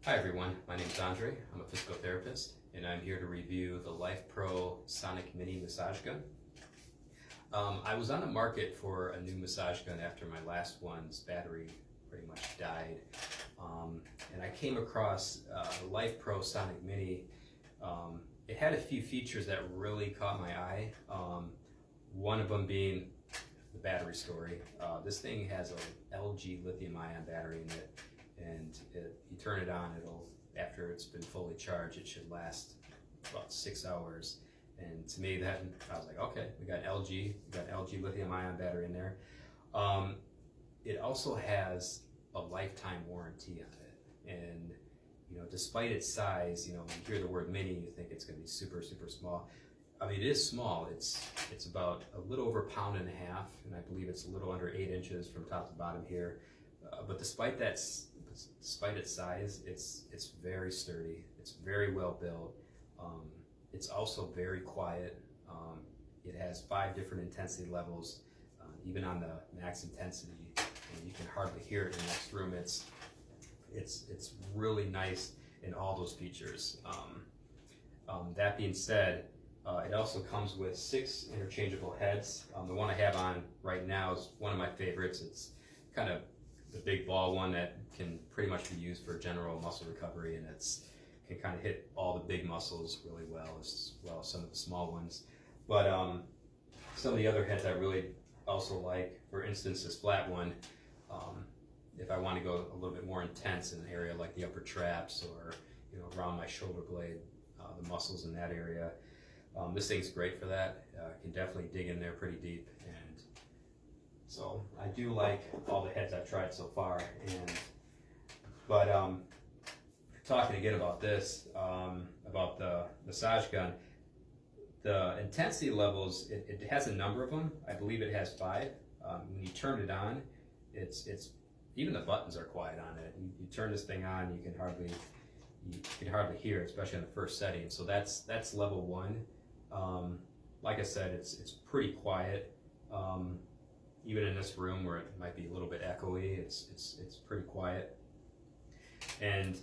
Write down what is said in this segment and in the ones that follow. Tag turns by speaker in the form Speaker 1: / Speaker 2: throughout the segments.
Speaker 1: Hi everyone, my name is Andre. I'm a physical therapist and I'm here to review the LifePro Sonic Mini Massage Gun. I was on the market for a new massage gun after my last one's battery pretty much died. And I came across the LifePro Sonic Mini. It had a few features that really caught my eye. One of them being the battery story. This thing has a LG lithium-ion battery in it. And you turn it on, after it's been fully charged, it should last about 6 hours. And to me, I was like, okay, we got LG lithium-ion battery in there. It also has a lifetime warranty on it. And despite its size, when you hear the word mini, you think it's going to be super, super small. I mean, it is small. It's about a little over 1.5 pounds, and I believe it's a little under 8 inches from top to bottom here. But despite its size, it's very sturdy. It's very well built. It's also very quiet. It has 5 different intensity levels, even on the max intensity, and you can hardly hear it in the next room. It's really nice in all those features. That being said, it also comes with 6 interchangeable heads. The one I have on right now is one of my favorites. It's kind of the big ball one that can pretty much be used for general muscle recovery, and can kind of hit all the big muscles really well as some of the small ones. But some of the other heads I really also like, for instance, this flat one, if I want to go a little bit more intense in an area like the upper traps or around my shoulder blade, the muscles in that area, this thing's great for that. Can definitely dig in there pretty deep. And so I do like all the heads I've tried so far. But talking again about this, about the massage gun, the intensity levels, it has a number of them. I believe it has 5. When you turn it on, it's even the buttons are quiet on it. You turn this thing on, you can hardly hear it, especially in the first setting. So that's level 1. Like I said, it's pretty quiet. Even in this room where it might be a little bit echoey, it's pretty quiet. And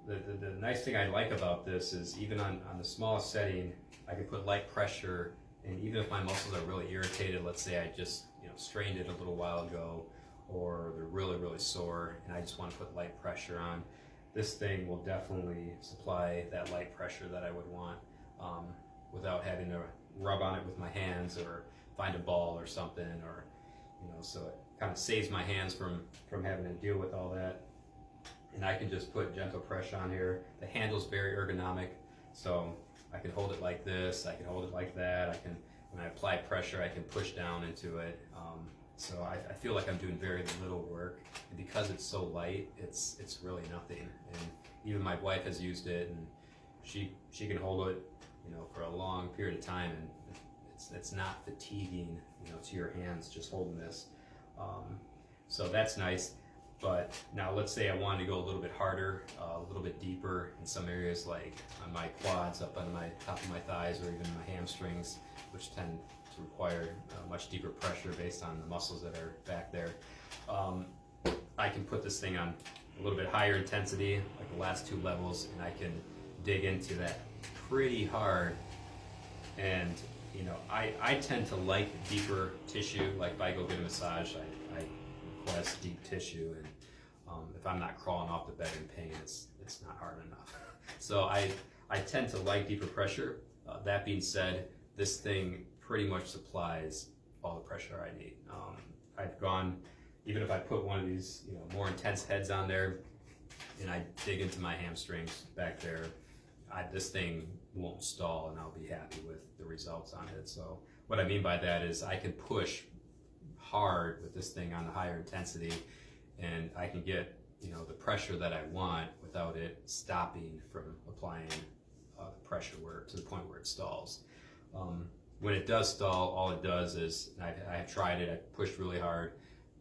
Speaker 1: the nice thing I like about this is even on the smallest setting, I can put light pressure, and even if my muscles are really irritated, let's say I just strained it a little while ago, or they're really, really sore, and I just want to put light pressure on, this thing will definitely supply that light pressure that I would want without having to rub on it with my hands or find a ball or something, or so it kind of saves my hands from having to deal with all that. And I can just put gentle pressure on here. The handle's very ergonomic, so I can hold it like this, I can hold it like that. When I apply pressure, I can push down into it. So I feel like I'm doing very little work, and because it's so light, it's really nothing. And even my wife has used it, and she can hold it, for a long period of time, and it's not fatiguing, to your hands just holding this. So that's nice. But now let's say I wanted to go a little bit harder, a little bit deeper in some areas, like on my quads, up on my top of my thighs, or even my hamstrings, which tend to require much deeper pressure based on the muscles that are back there. I can put this thing on a little bit higher intensity, like the last 2 levels, and I can dig into that pretty hard. And I tend to like deeper tissue. Like if I go get a massage, I request deep tissue, and if I'm not crawling off the bed in pain, it's not hard enough. So I tend to like deeper pressure. That being said, this thing pretty much supplies all the pressure I need. I've gone, even if I put one of these more intense heads on there, and I dig into my hamstrings back there, this thing won't stall, and I'll be happy with the results on it. So what I mean by that is I can push hard with this thing on the higher intensity, and I can get the pressure that I want without it stopping from applying the pressure to the point where it stalls. When it does stall, all it does is, I have tried it, I pushed really hard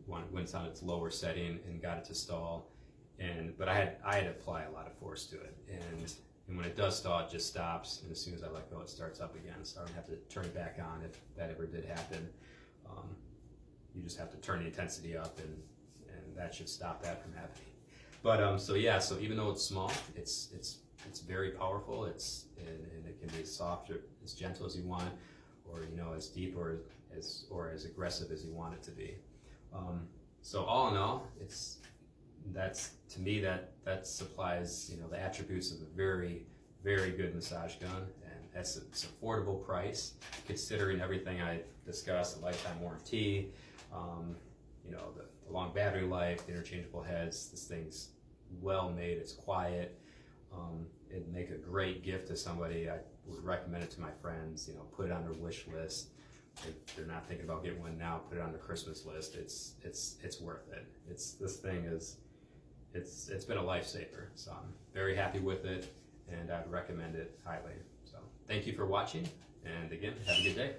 Speaker 1: when it's on its lower setting and got it to stall, but I had to apply a lot of force to it, and when it does stall, it just stops, and as soon as I let go, it starts up again. So I don't have to turn it back on if that ever did happen. You just have to turn the intensity up, and that should stop that from happening. But so yeah, so even though it's small, it's very powerful. And it can be as soft or as gentle as you want, or as deep or as aggressive as you want it to be. So all in all, to me that supplies the attributes of a very, very good massage gun, and it's affordable price considering everything I discussed: the lifetime warranty, the long battery life, the interchangeable heads. This thing's well made. It's quiet. It'd make a great gift to somebody. I would recommend it to my friends. Put it on their wish list. If they're not thinking about getting one now, put it on the Christmas list. It's worth it. This thing it's been a lifesaver. So I'm very happy with it, and I'd recommend it highly. So thank you for watching, and again, have a good day.